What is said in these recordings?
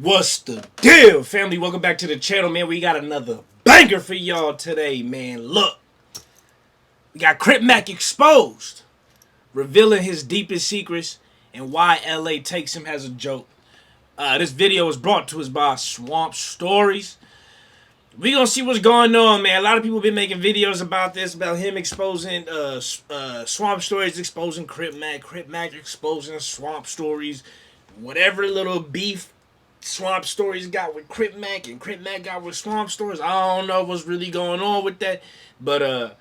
What's the deal, family? Welcome back to the channel, man. We got another banger for y'all today, man. Look, we got Crip Mac exposed, revealing his deepest secrets and why LA takes him as a joke. This video was brought to us by Swamp Stories. We gonna see what's going on, man. A lot of people been making videos about this, about him exposing Swamp Stories, exposing Crip Mac exposing Swamp Stories, whatever little beef Swamp Stories got with Crip Mac and Crip Mac got with Swamp Stories. I don't know what's really going on with that, but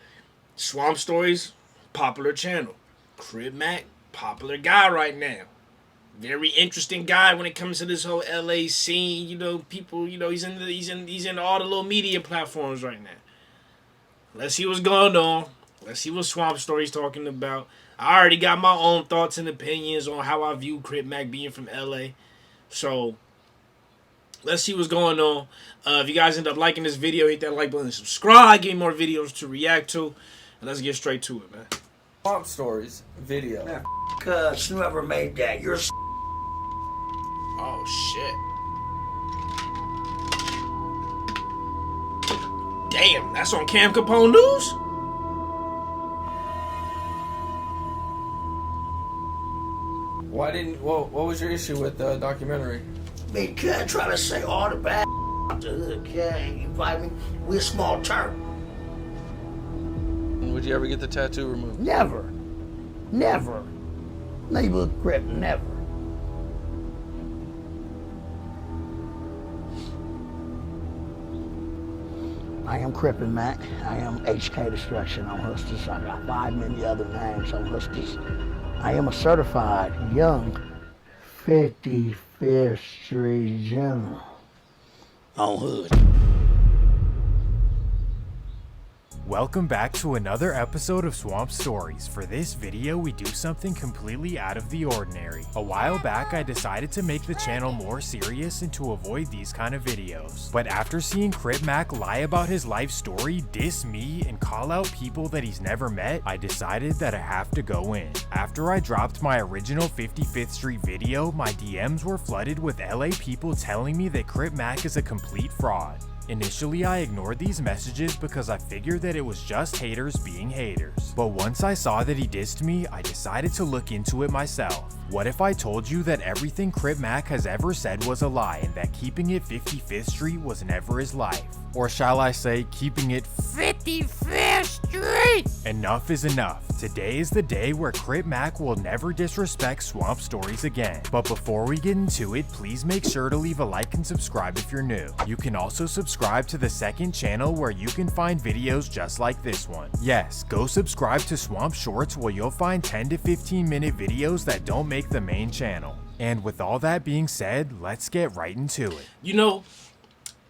Swamp Stories, popular channel. Crip Mac, popular guy right now. Very interesting guy when it comes to this whole LA scene. You know, people. You know, he's in all the little media platforms right now. Let's see what's going on. Let's see what Swamp Stories talking about. I already got my own thoughts and opinions on how I view Crip Mac being from LA. So let's see what's going on. If you guys end up liking this video, hit that like button and subscribe. Give me more videos to react to. And let's get straight to it, man. Swamp Stories video. Man, cuz whoever made that, you're Oh, shit. Damn, that's on Cam Capone News? What was your issue with the documentary? because trying to say all the bad the hood, okay? You fight me? We're a small town. Would you ever get the tattoo removed? Never. Never. Neighborhood Crip, never. I am Crip and Mac. I am HK Destruction on Hustlers. I got 5 many other names on Hustlers. I am a certified young 55th Street General on Hood. Welcome back to another episode of Swamp Stories. For this video, we do something completely out of the ordinary. A while back, I decided to make the channel more serious and to avoid these kind of videos. But after seeing Crip Mac lie about his life story, diss me, and call out people that he's never met, I decided that I have to go in. After I dropped my original 55th Street video, my DMs were flooded with LA people telling me that Crip Mac is a complete fraud. Initially, I ignored these messages because I figured that it was just haters being haters. But once I saw that he dissed me, I decided to look into it myself. What if I told you that everything Crip Mac has ever said was a lie and that keeping it 55th Street was never his life? Or shall I say, keeping it 55th Street? Enough is enough. Today is the day where Crip Mac will never disrespect Swamp Stories again. But before we get into it, please make sure to leave a like and subscribe if you're new. You can also subscribe to the second channel where you can find videos just like this one. Yes, go subscribe to Swamp Shorts where you'll find 10 to 15 minute videos that don't make the main channel. And with all that being said, let's get right into it. You know,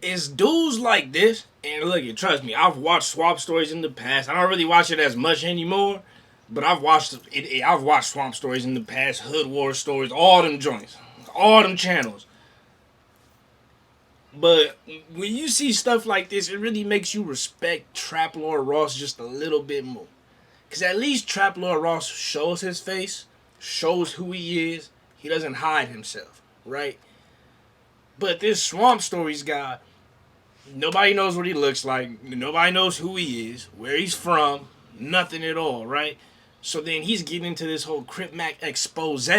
it's dudes like this, and look, trust me, I've watched Swamp Stories in the past. I don't really watch it as much anymore, but I've watched I've watched Swamp Stories in the past, Hood War Stories, all them joints, all them channels. But when you see stuff like this, it really makes you respect Trap Lord Ross just a little bit more. Because at least Trap Lord Ross shows his face, shows who he is. He doesn't hide himself, right? But this Swamp Stories guy, nobody knows what he looks like. Nobody knows who he is, where he's from, nothing at all, right? So then he's getting into this whole Crip Mac expose,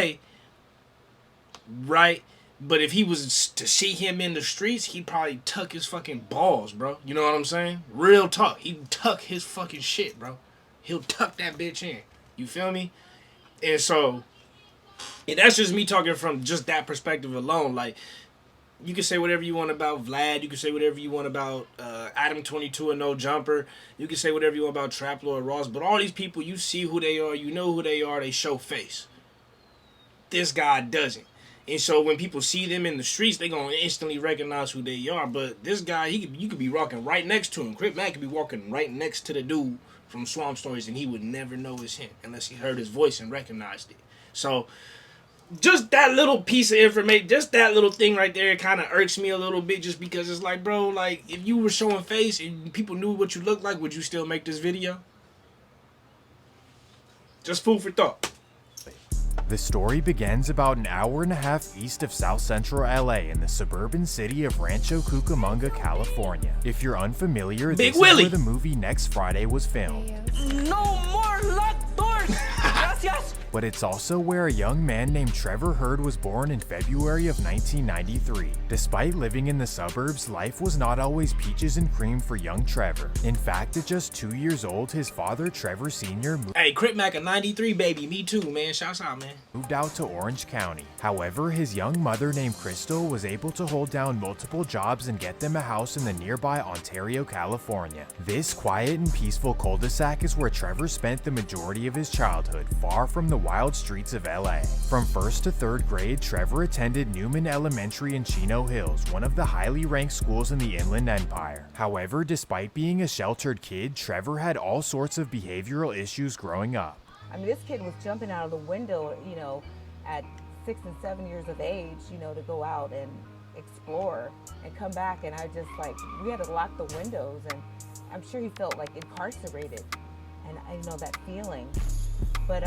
right? But if he was to see him in the streets, he'd probably tuck his fucking balls, bro. You know what I'm saying? Real talk. He'd tuck his fucking shit, bro. He'll tuck that bitch in. You feel me? And so, and that's just me talking from just that perspective alone. Like, you can say whatever you want about Vlad. You can say whatever you want about Adam 22 and No Jumper. You can say whatever you want about Trap Lord Ross. But all these people, you see who they are. You know who they are. They show face. This guy doesn't. And so when people see them in the streets, they going to instantly recognize who they are. But this guy, you could be walking right next to him. Crip Mac could be walking right next to the dude from Swamp Stories, and he would never know it's him unless he heard his voice and recognized it. So just that little piece of information, just that little thing right there kind of irks me a little bit, just because it's like, bro, like, if you were showing face and people knew what you looked like, would you still make this video? Just food for thought. The story begins about an hour and a half east of South Central LA in the suburban city of Rancho Cucamonga, California. If you're unfamiliar, Big this Willie. is where the movie Next Friday was filmed. No more locked doors! Gracias! But it's also where a young man named Trevor Hurd was born in February of 1993. Despite living in the suburbs, life was not always peaches and cream for young Trevor. In fact, at just 2 years old, his father, Trevor Sr., Hey, Crip Mac a 93 baby. Me too, man. Shouts out, man. moved out to Orange County. However, his young mother named Crystal was able to hold down multiple jobs and get them a house in the nearby Ontario, California. This quiet and peaceful cul-de-sac is where Trevor spent the majority of his childhood, far from the wild streets of LA. From 1st to 3rd grade, Trevor attended Newman Elementary in Chino Hills, one of the highly ranked schools in the Inland Empire. However, despite being a sheltered kid, Trevor had all sorts of behavioral issues growing up. I mean, this kid was jumping out of the window, you know, at 6 and 7 years of age, you know, to go out and explore and come back. And I just we had to lock the windows, and I'm sure he felt like incarcerated, and I know that feeling. But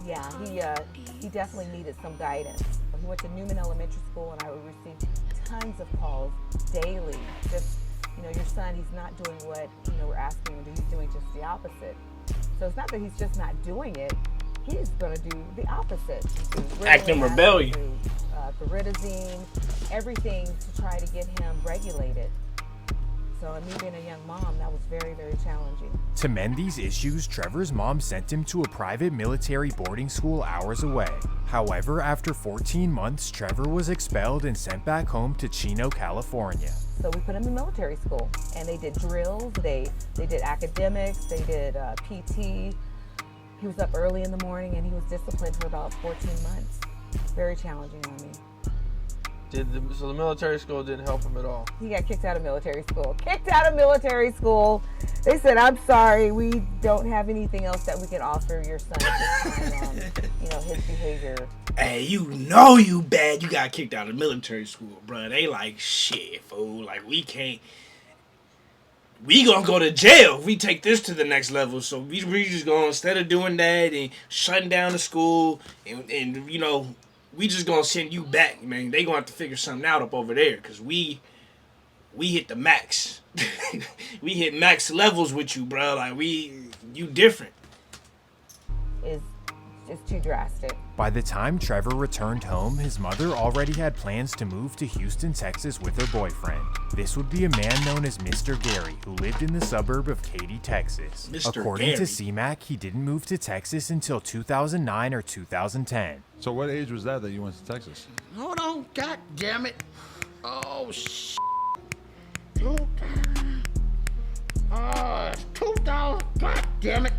yeah, he definitely needed some guidance. He went to Newman Elementary School, and I would receive tons of calls daily. Just, you know, your son, he's not doing what, you know, we're asking him to do. He's doing just the opposite. So it's not that he's just not doing it. He's going to do the opposite. Acting rebellion. Pyridazine, everything to try to get him regulated. So me being a young mom, that was very, very challenging. To mend these issues, Trevor's mom sent him to a private military boarding school hours away. However, after 14 months, Trevor was expelled and sent back home to Chino, California. So we put him in military school, and they did drills, they did academics, they did PT. He was up early in the morning, and he was disciplined for about 14 months. Very challenging on me. So the military school didn't help him at all? He got kicked out of military school. Kicked out of military school. They said, I'm sorry, we don't have anything else that we can offer your son at this time on, you know, his behavior. Hey, you know you bad. You got kicked out of military school, bro. They like, shit, fool. Like, we can't. We gonna go to jail if we take this to the next level. So we just gonna, instead of doing that and shutting down the school and you know, we just gonna send you back, man. They gonna have to figure something out up over there, cause we hit the max. We hit max levels with you, bro. Like you different. Is just too drastic. By the time Trevor returned home, his mother already had plans to move to Houston, Texas with her boyfriend. This would be a man known as Mr. Gary, who lived in the suburb of Katy, Texas. Mr. According Gary. to CMAC, he didn't move to Texas until 2009 or 2010. So what age was that you went to Texas? Hold on, god damn it. Oh, 2000, god damn it.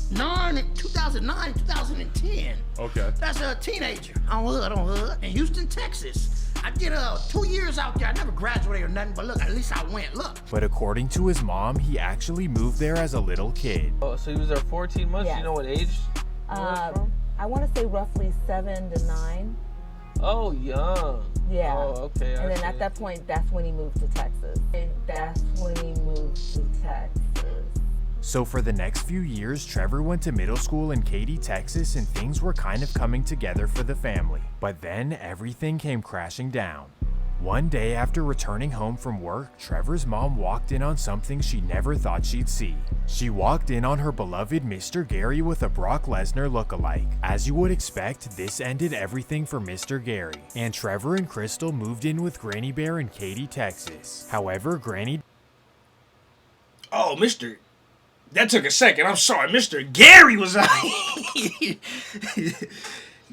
2009, 2010. Okay. That's a teenager on Hood in Houston, Texas. I did 2 years out there. I never graduated or nothing, but look, at least I went. Look. But according to his mom, he actually moved there as a little kid. Oh, so he was there 14 months? Yes. You know what age he was from? I want to say roughly 7 to 9. Oh, young. Yeah. Oh, okay. And then at that point, that's when he moved to Texas. So for the next few years, Trevor went to middle school in Katy, Texas, and things were kind of coming together for the family. But then everything came crashing down. One day after returning home from work, Trevor's mom walked in on something she never thought she'd see. She walked in on her beloved Mr. Gary with a Brock Lesnar lookalike. As you would expect, this ended everything for Mr. Gary, and Trevor and Crystal moved in with Granny Bear in Katy, Texas. However, Granny... Oh, Mr. That took a second. I'm sorry. Mr. Gary was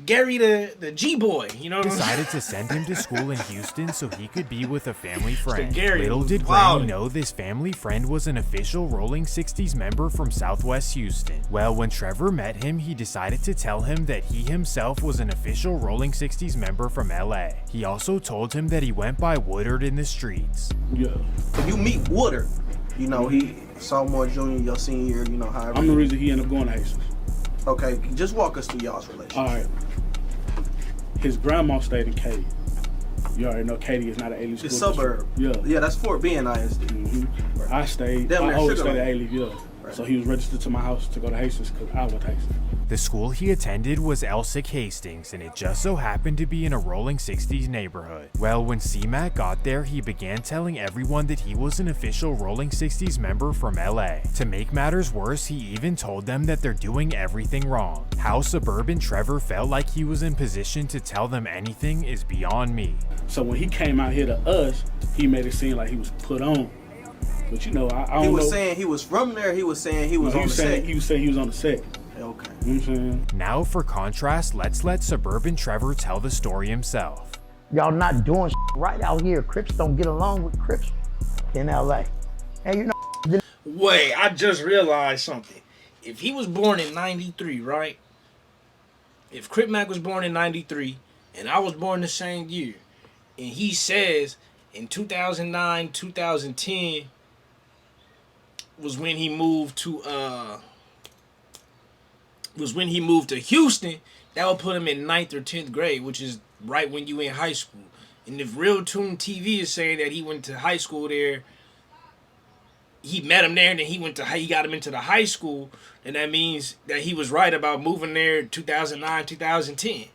Gary the G-boy, you know what I'm saying? decided to send him to school in Houston so he could be with a family friend. Gary Little was did wild. Granny know this family friend was an official Rolling 60s member from Southwest Houston. Well, when Trevor met him, he decided to tell him that he himself was an official Rolling 60s member from LA. He also told him that he went by Woodard in the streets. Yeah. If you meet Woodard, you know, he sophomore, junior, your senior year, you know, however. I'm the reason he ended up going to Aces. Okay, just walk us through y'all's relationship. All right. His grandma stayed in Katy. You already know Katy is not an A-Leaf school. The suburb. Yeah. Yeah, that's Fort B and ISD. Mm-hmm. I stayed. Damn I near always Sugar stayed at Land. A-Leaf, yeah. Right. So he was registered to my house to go to Hastings because I went to Hastings. The school he attended was Elsick Hastings, and it just so happened to be in a rolling 60s neighborhood. Well, when C-Mac got there, he began telling everyone that he was an official rolling 60s member from LA. To make matters worse, he even told them that they're doing everything wrong. How suburban Trevor felt like he was in position to tell them anything is beyond me. So when he came out here to us, he made it seem like he was put on. But you know, I don't know. He was saying he was from there. He was saying he was on the set. He was saying he was on the set. Okay. You know what I'm saying? Now for contrast, let's let suburban Trevor tell the story himself. Y'all not doing right out here. Crips don't get along with Crips in LA. And you know, Wait, I just realized something. If he was born in 93, right? If Crip Mac was born in 93 and I was born the same year, and he says in 2009, 2010 was when he moved to Houston, that would put him in 9th or 10th grade, which is right when you in high school. And if Real Tune TV is saying that he went to high school there, he met him there and then he got him into the high school, then that means that he was right about moving there 2009, 2010.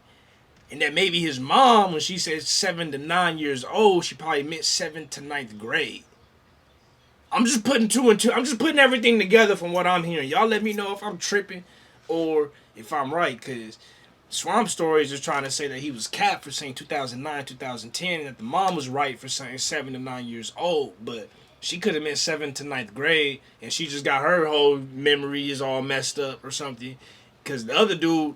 And that maybe his mom, when she said 7 to 9 years old, she probably meant 7th to 9th grade. I'm just putting 2 and 2. I'm just putting everything together from what I'm hearing. Y'all let me know if I'm tripping or if I'm right, because Swamp Stories is trying to say that he was capped for saying 2009, 2010, and that the mom was right for saying 7 to 9 years old, but she could have meant 7th to 9th grade, and she just got her whole memory is all messed up or something. Because the other dude,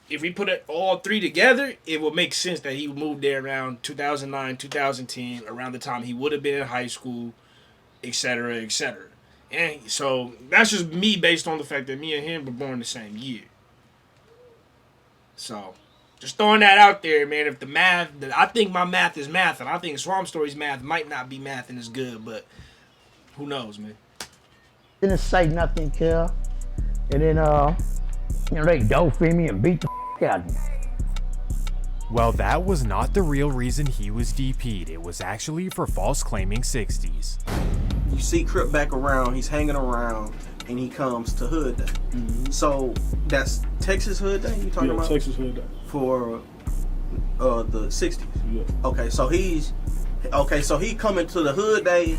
if we put it all three together, it would make sense that he moved there around 2009, 2010, around the time he would have been in high school, etc., etc. And so that's just me based on the fact that me and him were born the same year. So just throwing that out there, man. If the math, I think my math is math, and I think Swamp Story's math might not be math and as good, but who knows, man. didn't say nothing, kill. And then, you know, they dope me and beat the out of me. Well, that was not the real reason he was DP'd. It was actually for false claiming 60s. You see Crip back around, he's hanging around, and he comes to Hood Day. Mm-hmm. So that's Texas Hood Day you talking about? Texas Hood Day. For the 60s. Yeah. Okay, so he coming to the Hood Day,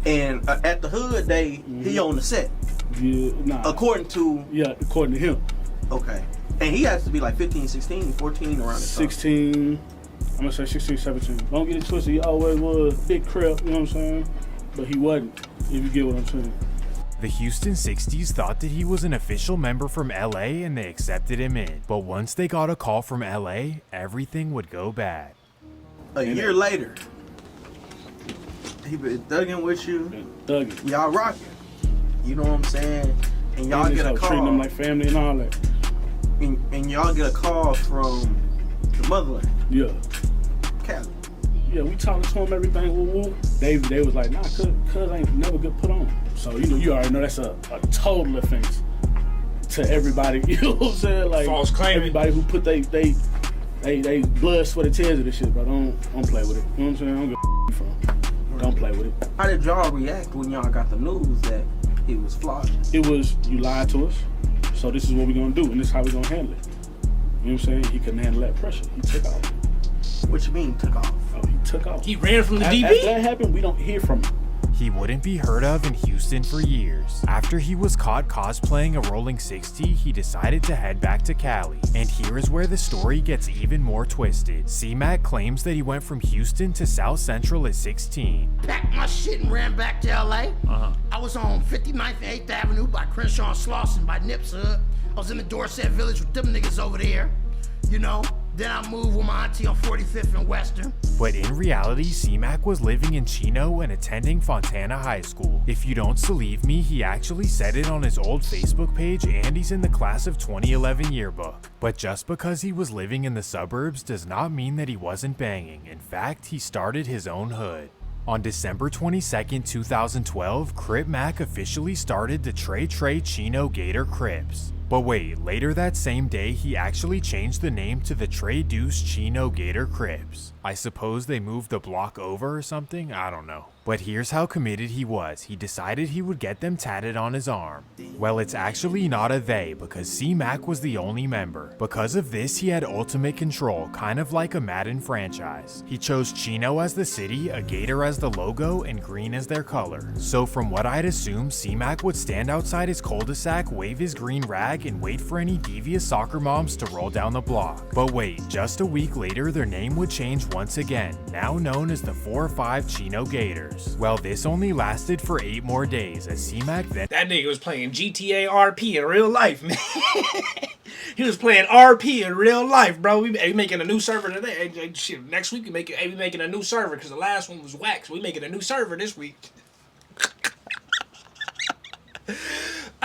and at the Hood Day, he on the set. Yeah, nah. According to him. Okay. And he has to be like 15, 16, 14 around the 16, I'm gonna say 16, 17. Don't get it twisted, he always was big Crip, you know what I'm saying? But he wasn't, if you get what I'm saying. The Houston 60s thought that he was an official member from LA and they accepted him in. But once they got a call from LA, everything would go bad. A year later, he been thugging with you. Thugging. Y'all rocking. You know what I'm saying? And y'all get a call. Treating them like family and all that. And y'all get a call from the motherland. Yeah. Cali. Yeah, we talking to him, everything, woo-woo. They was like, nah, cuz ain't never get put on. So, you already know that's a total offense to everybody, you know what I'm saying? Like, false claim. Everybody who put they blood, sweat, and tears of this shit, bro. Don't play with it. You know what I'm saying? I don't give a from. Don't play with it. How did y'all react when y'all got the news that he was flogged? It was, you lied to us, so this is what we're gonna do, and this is how we're gonna handle it. You know what I'm saying? He couldn't handle that pressure. He took off. What you mean, took off? Oh, he took off. He ran from the DB? After that happened, we don't hear from him. He wouldn't be heard of in Houston for years. After he was caught cosplaying a Rolling 60, he decided to head back to Cali. And here is where the story gets even more twisted. C-Mac claims that he went from Houston to South Central at 16. Packed my shit and ran back to LA. I was on 59th and 8th Avenue by Crenshaw and Slauson by Nips Hood. I was in the Dorset Village with them niggas over there, you know. Then I moved with my auntie on 45th and Western. But in reality, C-Mac was living in Chino and attending Fontana High School. If you don't believe me, he actually said it on his old Facebook page, and he's in the class of 2011 yearbook. But just because he was living in the suburbs does not mean that he wasn't banging. In fact, he started his own hood. On December 22nd, 2012, Crip Mac officially started the Trey Chino Gator Crips. But wait, later that same day, he actually changed the name to the Trey Deuce Chino Gator Crips. I suppose they moved the block over or something? I don't know. But here's how committed he was. He decided he would get them tatted on his arm. Well, it's actually not a they, because C-Mac was the only member. Because of this, he had ultimate control, kind of like a Madden franchise. He chose Chino as the city, a gator as the logo, and green as their color. So from what I'd assume, C-Mac would stand outside his cul-de-sac, wave his green rag, and wait for any devious soccer moms to roll down the block. But wait, just a week later, their name would change once again, now known as the 4-5 Chino Gators. Well, this only lasted for 8 more days, as C-Mac then— That nigga was playing GTA RP in real life, man. He was playing RP in real life, bro. We making a new server today. Hey, shit, next week we making a new server because the last one was whack. So we making a new server this week.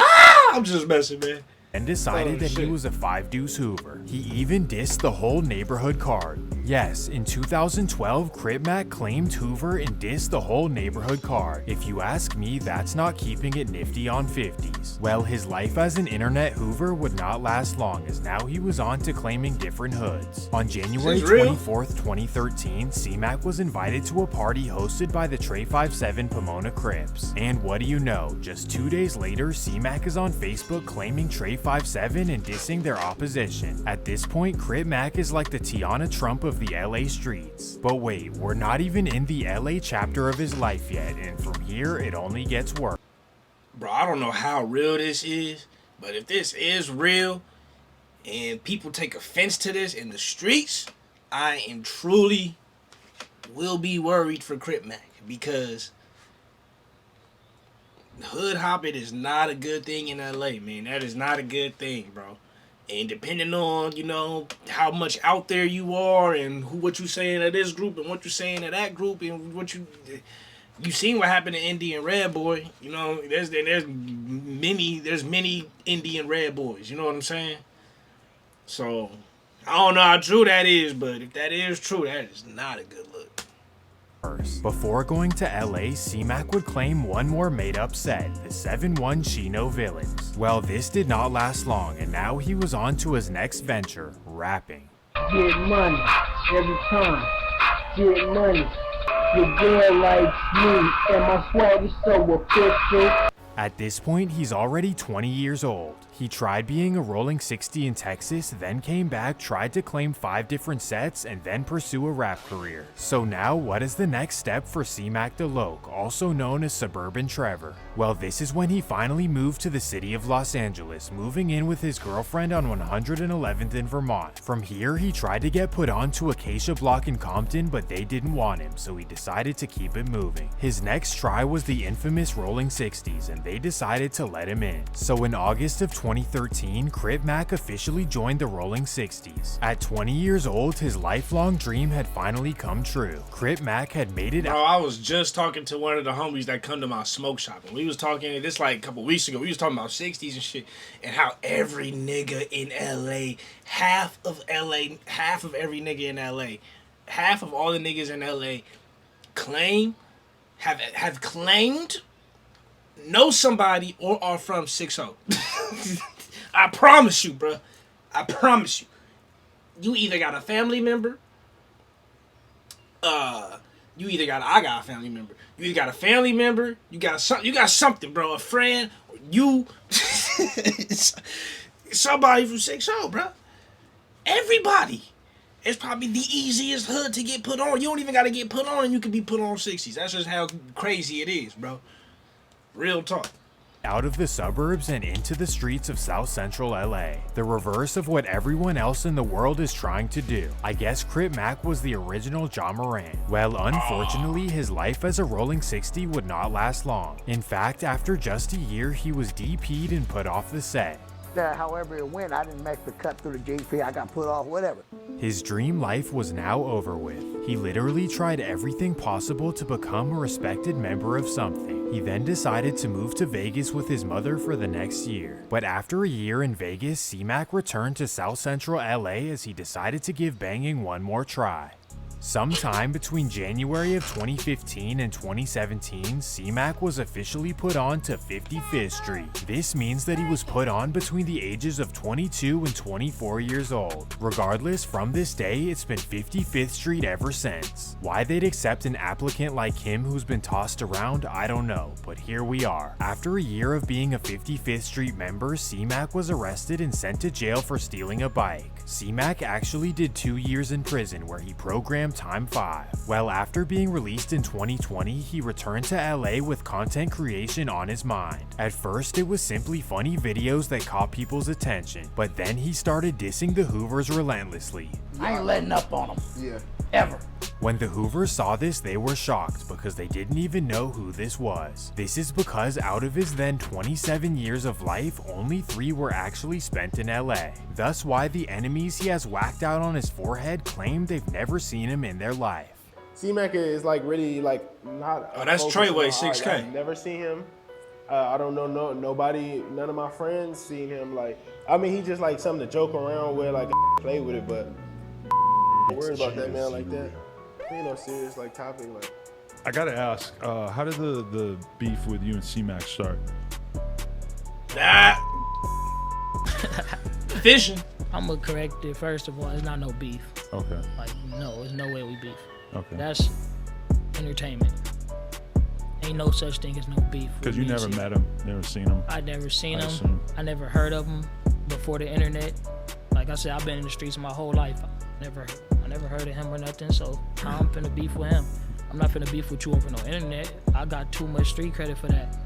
I'm just messing, man. And decided that he was a 5-deuce Hoover. He even dissed the whole neighborhood card. Yes, in 2012, Crip Mac claimed Hoover and dissed the whole neighborhood card. If you ask me, that's not keeping it nifty on 50s. Well, his life as an internet Hoover would not last long, as now he was on to claiming different hoods. On January 24th, 2013, C-Mac was invited to a party hosted by the Trey 57 Pomona Crips. And what do you know, just 2 days later, C-Mac is on Facebook claiming Trey 57 and dissing their opposition. At this point, Crip Mac is like the Tiana Trump of the LA streets. But wait, we're not even in the LA chapter of his life yet, and from here it only gets worse. Bro, I don't know how real this is, but if this is real and people take offense to this in the streets, I am truly will be worried for Crip Mac, because hood hopping is not a good thing in LA, man. That is not a good thing, bro. And depending on, you know, how much out there you are and what you saying to this group and what you saying to that group and what you seen what happened to Indian Red Boy. You know, there's many Indian Red Boys. You know what I'm saying? So I don't know how true that is, but if that is true, that is not a good look. Before going to LA, C-Mac would claim one more made-up set, the 7-1 Chino Villains. Well, this did not last long, and now he was on to his next venture, rapping. Get money every time. Get money. Your girl likes me, and my swag is so official. At this point, he's already 20 years old. He tried being a rolling 60 in Texas, then came back, tried to claim 5 different sets, and then pursue a rap career. So now, what is the next step for C-Mac DeLoke, also known as Suburban Trevor? Well, this is when he finally moved to the city of Los Angeles, moving in with his girlfriend on 111th in Vermont. From here, he tried to get put onto Acacia Block in Compton, but they didn't want him, so he decided to keep it moving. His next try was the infamous Rolling 60s, and they decided to let him in. So in August of 2013, Crip Mac officially joined the Rolling 60s. At 20 years old, his lifelong dream had finally come true. Crip Mac had made it out. Bro, I was just talking to one of the homies that come to my smoke shop, and we was talking, this like a couple weeks ago, we was talking about 60s and shit, and how every nigga in LA, half of every nigga in LA, half of all the niggas in LA have claimed know somebody or are from 6-0. I promise you, bro. I promise you. You either got a family member. I got a family member. You either got a family member. You got something, bro. A friend. Or you. Somebody from 6-0, bro. Everybody. It's probably the easiest hood to get put on. You don't even got to get put on, and you can be put on 60s. That's just how crazy it is, bro. Real talk. Out of the suburbs and into the streets of South Central LA. The reverse of what everyone else in the world is trying to do. I guess Crip Mac was the original John Moran. Well, unfortunately, his life as a Rolling 60 would not last long. In fact, after just a year, he was DP'd and put off the set. However it went, I didn't make the cut through the GP. I got put off, whatever. His dream life was now over with. He literally tried everything possible to become a respected member of something. He then decided to move to Vegas with his mother for the next year. But after a year in Vegas, C-Mac returned to South Central LA as he decided to give banging one more try. Sometime between January of 2015 and 2017, C-Mac was officially put on to 55th Street. This means that he was put on between the ages of 22 and 24 years old. Regardless, from this day, it's been 55th Street ever since. Why they'd accept an applicant like him who's been tossed around, I don't know, but here we are. After a year of being a 55th Street member, C-Mac was arrested and sent to jail for stealing a bike. C-Mac actually did 2 years in prison where he programmed Time 5. Well, after being released in 2020, he returned to LA with content creation on his mind. At first, it was simply funny videos that caught people's attention, but then he started dissing the Hoovers relentlessly. I ain't letting up on them. Yeah. Ever. When the Hoovers saw this, they were shocked because they didn't even know who this was. This is because out of his then 27 years of life, only 3 were actually spent in LA. Thus why the enemies he has whacked out on his forehead claim they've never seen him in their life. C-Mac is like really like not. Oh, that's Treyway 6K. I've never seen him. I don't know nobody, none of my friends seen him. Like, I mean, he just like something to joke around with, like play with it, but I'm worried about that man like that. Ain't no serious like topic. Like, I gotta ask, how did the beef with you and C-Mac start? Fishing. I'm gonna correct it. First of all, it's not no beef. Okay. Like, no, there's no way we beef. Okay. That's entertainment. Ain't no such thing as no beef. Because you never met him, never seen him. I never seen him. I never heard of him before the internet. Like I said, I've been in the streets my whole life. I never heard of him or nothing. So I'm finna beef with him. I'm not finna beef with you over no internet. I got too much street credit for that.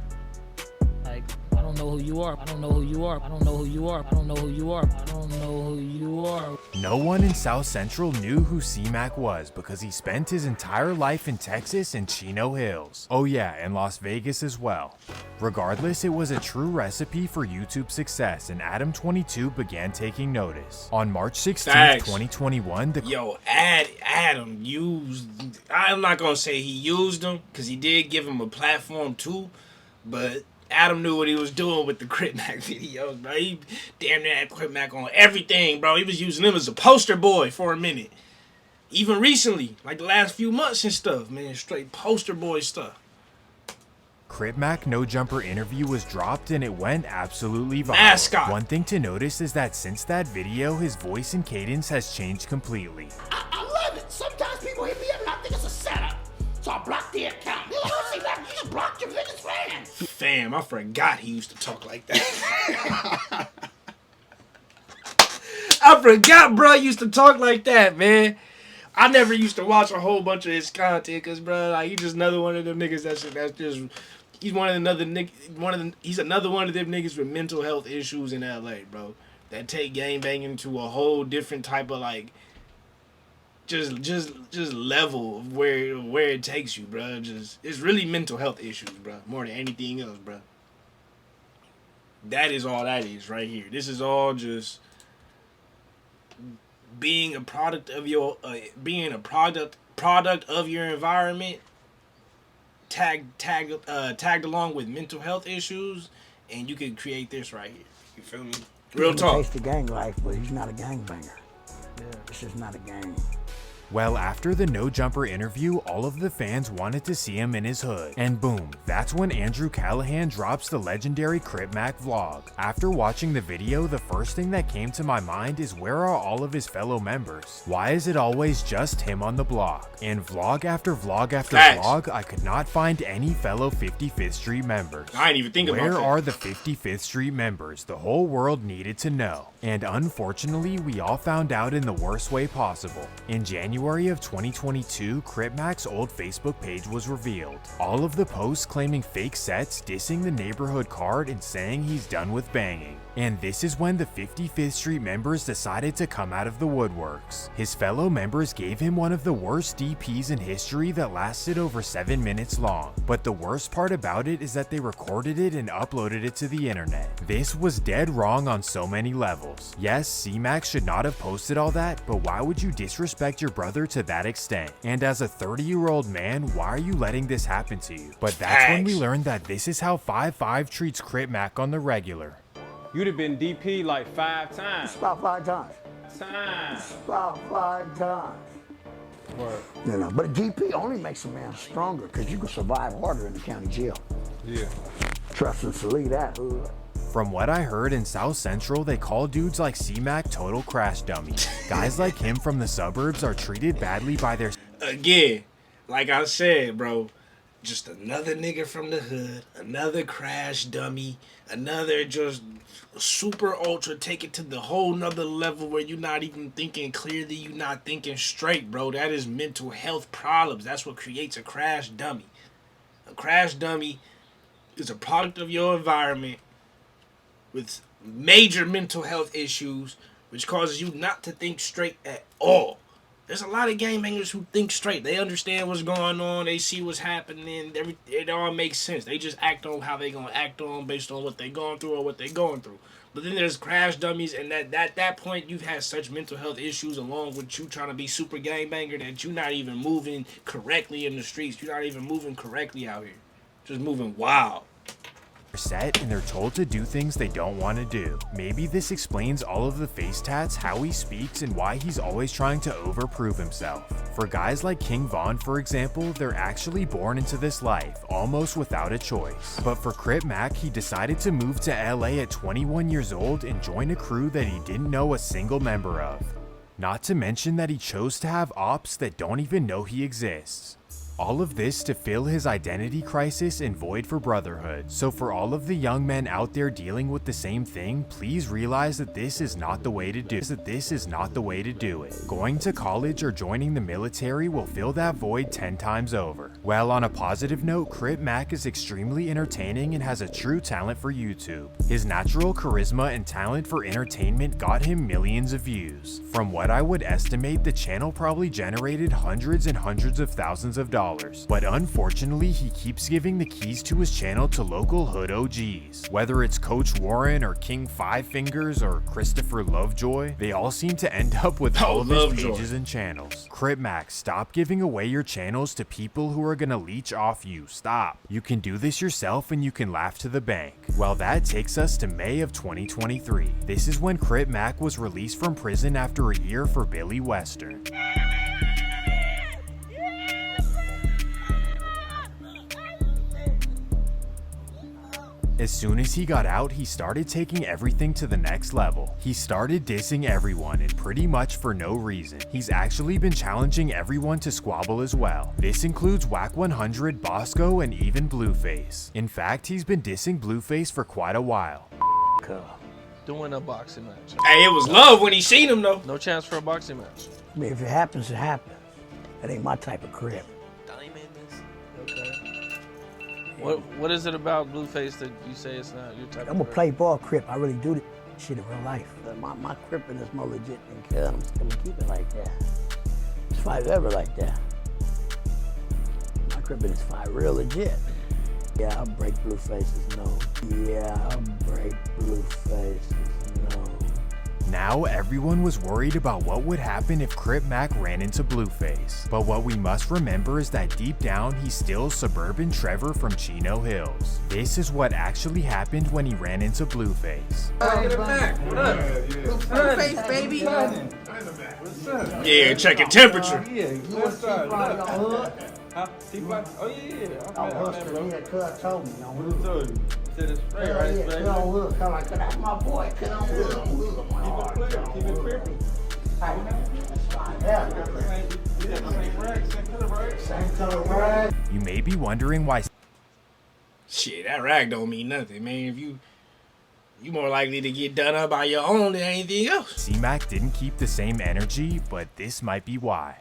Like, I don't know who you are. I don't know who you are. I don't know who you are. I don't know who you are. I don't know who you are. No one in South Central knew who C-Mac was because he spent his entire life in Texas and Chino Hills. Oh yeah, and Las Vegas as well. Regardless, it was a true recipe for YouTube success, and Adam22 began taking notice. On March 16th, 2021, Adam used, I'm not gonna say he used him, because he did give him a platform too, but Adam knew what he was doing with the Crip Mac videos, bro. He damn near had Crip Mac on everything, bro. He was using him as a poster boy for a minute. Even recently, like the last few months and stuff, man, straight poster boy stuff. Crip Mac No Jumper interview was dropped and it went absolutely viral. Mascot. One thing to notice is that since that video, his voice and cadence has changed completely. I love it. Sometimes people hit me up and I think it's a setup. So I block the account. You don't see that? You just blocked your biggest fan. Fam, I forgot he used to talk like that. I forgot, bro, used to talk like that, man. I never used to watch a whole bunch of his content, cause bro, like, he's just another one of them niggas that's just, he's he's another one of them niggas with mental health issues in LA, bro. That take gang banging to a whole different type of like, just level of where it takes you, bro. It's really mental health issues, bro, more than anything else, bro. That is all that is right here. This is all just being a product of your product of your environment, tagged along with mental health issues, and you can create this right here. You feel me? Real talk. He takes the gang life, but he's not a gangbanger. Yeah. This is not a gang. Well, after the No Jumper interview, all of the fans wanted to see him in his hood. And boom, that's when Andrew Callahan drops the legendary Crip Mac vlog. After watching the video, the first thing that came to my mind is where are all of his fellow members? Why is it always just him on the block? And vlog after vlog after vlog, I could not find any fellow 55th Street members. I didn't even think about that. Where are the 55th Street members? The whole world needed to know. And unfortunately, we all found out in the worst way possible. In January of 2022, Crip Mac's old Facebook page was revealed. All of the posts claiming fake sets, dissing the neighborhood card, and saying he's done with banging. And this is when the 55th Street members decided to come out of the woodworks. His fellow members gave him one of the worst DPs in history that lasted over 7 minutes long. But the worst part about it is that they recorded it and uploaded it to the internet. This was dead wrong on so many levels. Yes, C-Mac should not have posted all that, but why would you disrespect your brother to that extent? And as a 30-year-old man, why are you letting this happen to you? But that's when we learned that this is how 5'5" treats Crip Mac on the regular. You'd have been DP like 5 times. About 5 times. Times. About 5 times. Right. You know, but a GP only makes a man stronger because you can survive harder in the county jail. Yeah. Trust and salute that hood. From what I heard in South Central, they call dudes like C-Mac total crash dummies. Guys like him from the suburbs are treated badly by their... Again, like I said, bro, just another nigga from the hood, another crash dummy, another just super ultra, take it to the whole nother level where you're not even thinking clearly, you're not thinking straight, bro. That is mental health problems. That's what creates a crash dummy. A crash dummy is a product of your environment with major mental health issues, which causes you not to think straight at all. There's a lot of gangbangers who think straight. They understand what's going on. They see what's happening. It all makes sense. They just act on how they gonna act on based on what they going through or what they going through. But then there's crash dummies, and at that point, you've had such mental health issues along with you trying to be super gangbanger that you're not even moving correctly in the streets. You're not even moving correctly out here. Just moving wild. Set and they're told to do things they don't want to do. Maybe this explains all of the face tats, how he speaks, and why he's always trying to overprove himself. For guys like King Von, for example, they're actually born into this life, almost without a choice. But for Crip Mac, he decided to move to LA at 21 years old and join a crew that he didn't know a single member of. Not to mention that he chose to have ops that don't even know he exists. All of this to fill his identity crisis and void for brotherhood. So for all of the young men out there dealing with the same thing, please realize that this is not the way to do it. Going to college or joining the military will fill that void 10 times over. Well, on a positive note, Crip Mac is extremely entertaining and has a true talent for YouTube. His natural charisma and talent for entertainment got him millions of views. From what I would estimate, the channel probably generated hundreds and hundreds of thousands of dollars. But unfortunately, he keeps giving the keys to his channel to local hood OGs. Whether it's Coach Warren or King Five Fingers or Christopher Lovejoy, they all seem to end up with all of his pages and channels. Crip Mac, stop giving away your channels to people who are gonna leech off you. Stop. You can do this yourself and you can laugh to the bank. Well, that takes us to May of 2023. This is when Crip Mac was released from prison after a year for Billy Western. As soon as he got out, he started taking everything to the next level. He started dissing everyone, and pretty much for no reason. He's actually been challenging everyone to squabble as well. This includes Whack 100, Bosco, and even Blueface. In fact, he's been dissing Blueface for quite a while. Doing a boxing match. Hey, it was love when he seen him though. No chance for a boxing match. I mean, if it happens, it happens. That ain't my type of crib. What is it about Blueface that you say it's not your type I'm a of play ball crip. I really do this shit in real life. My cripping is more legit than kid. I'm still gonna keep it like that. It's five ever like that. My cripping is five real legit. Yeah, I'll break Blueface's nose. Yeah, I'll break Blueface's nose. Now, everyone was worried about what would happen if Crip Mac ran into Blueface. But what we must remember is that deep down, he's still suburban Trevor from Chino Hills. This is what actually happened when he ran into Blueface. Blueface, baby. Yeah, checking temperature. Oh, yeah. Cuz told me. Who told you? Said it's straight, right? That's my boy. Keep it clear. Same color rag. You may be wondering why. Shit, that rag don't mean nothing, man. If you more likely to get done up by your own than anything else. C-Mac didn't keep the same energy, but this might be why.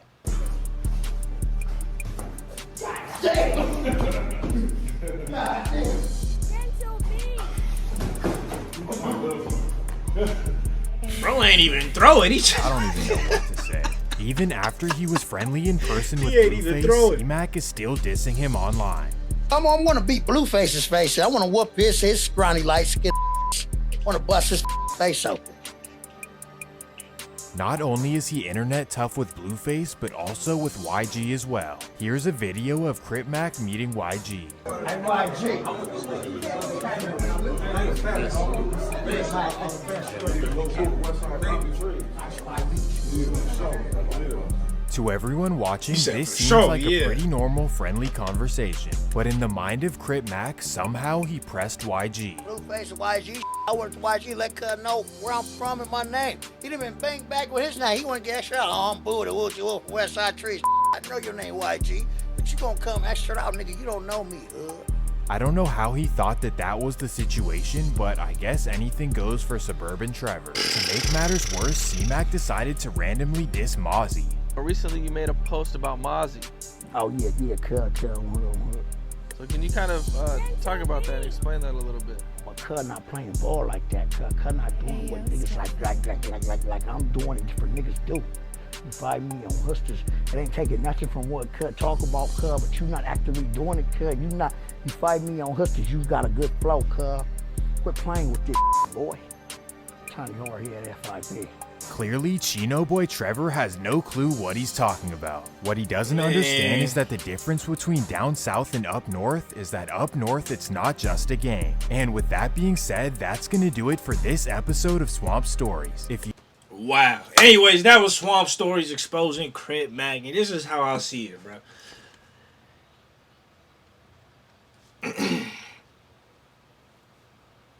Bro ain't even throw it. I don't even know what to say. Even after he was friendly in person with ain't even throw Blueface, it. C-Mac is still dissing him online. I want to beat Blueface's face. I want to whoop his scrawny light skin. I want to bust his face open. Not only is he internet tough with Blueface, but also with YG as well. Here's a video of Crip Mac meeting YG. Hey, YG. To everyone watching, He said this for seems sure, like yeah. a pretty normal, friendly conversation. But in the mind of Crip Mac, somehow he pressed YG. Blueface of YG. I worked for YG, let cuz know where I'm from and my name. He done been banged back with his name. He wanna get extra out. Oh, I'm Buddha, Woochie Wolf, West Side Trees. I know your name, YG, but you gonna come extra out, nigga. You don't know me, I don't know how he thought that that was the situation, but I guess anything goes for Suburban Trevor. To make matters worse, C-Mac decided to randomly diss Mozzie. Recently, you made a post about Mozzie. Oh, yeah, cuz. So can you kind of talk about that, explain that a little bit? Well, cuz not playing ball like that, cuz not doing what niggas like I'm doing it for niggas do. You find me on hustlers. It ain't taking nothing from what cuz talk about, cuz, but you not actively doing it, cuz. You find me on hustlers, you got a good flow, cuz. Quit playing with this, boy. Trying to hard here at FIB. Clearly, Chino Boy Trevor has no clue what he's talking about. What he doesn't understand is that the difference between down south and up north is that up north it's not just a game. And with that being said, that's gonna do it for this episode of Swamp Stories. Wow. Anyways, that was Swamp Stories exposing Crip Mac, and this is how I see it, bro.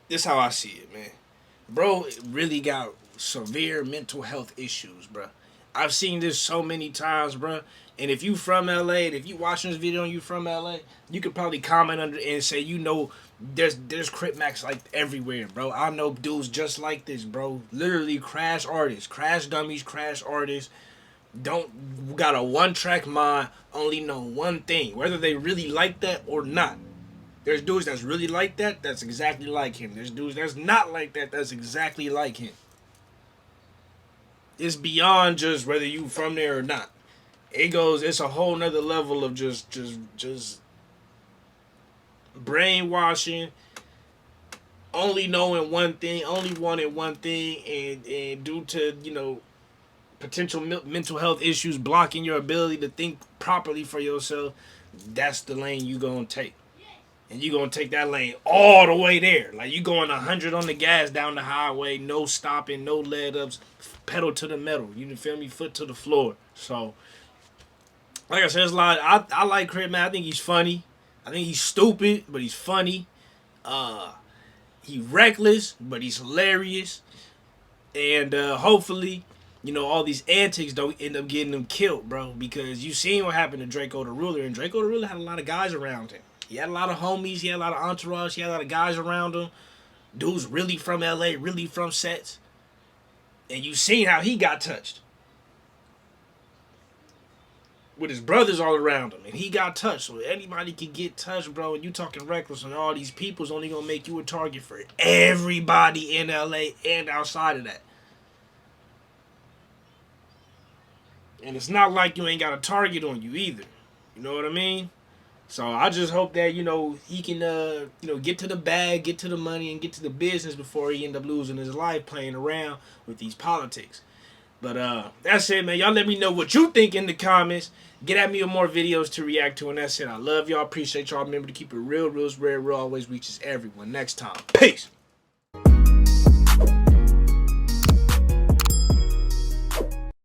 This is how I see it, man. Bro really got severe mental health issues, bro. I've seen this so many times, bro. And if you from LA, and if you watching this video and you from LA, you could probably comment under and say, you know, there's Crip Macs like everywhere, bro. I know dudes just like this, bro. Literally crash artists, crash dummies, crash artists. Don't got a one-track mind, only know one thing, whether they really like that or not. There's dudes that's really like that, that's exactly like him. There's dudes that's not like that, that's exactly like him. It's beyond just whether you from there or not. It's a whole nother level of just brainwashing, only knowing one thing, only wanting one thing, and due to, you know, potential mental health issues blocking your ability to think properly for yourself, that's the lane you gonna take. And you gonna take that lane all the way there. Like you going 100 on the gas down the highway, no stopping, no let ups, pedal to the metal. You feel me? Foot to the floor. So, like I said, there's a lot. I like Crip, man. I think he's funny. I think he's stupid, but he's funny. He's reckless, but he's hilarious. And hopefully, you know, all these antics don't end up getting him killed, bro. Because you seen what happened to Draco the Ruler, and Draco the Ruler had a lot of guys around him. He had a lot of homies, he had a lot of entourage, he had a lot of guys around him. Dudes really from LA, really from sets. And you seen how he got touched. With his brothers all around him. And he got touched. So anybody can get touched, bro. And you talking reckless, and all these people's only gonna make you a target for everybody in LA and outside of that. And it's not like you ain't got a target on you either. You know what I mean? So I just hope that, you know, he can, you know, get to the bag, get to the money, and get to the business before he end up losing his life playing around with these politics. But that's it, man. Y'all let me know what you think in the comments. Get at me with more videos to react to, and that's it. I love y'all. Appreciate y'all. Remember to keep it real, real, rare, real always reaches everyone. Next time. Peace.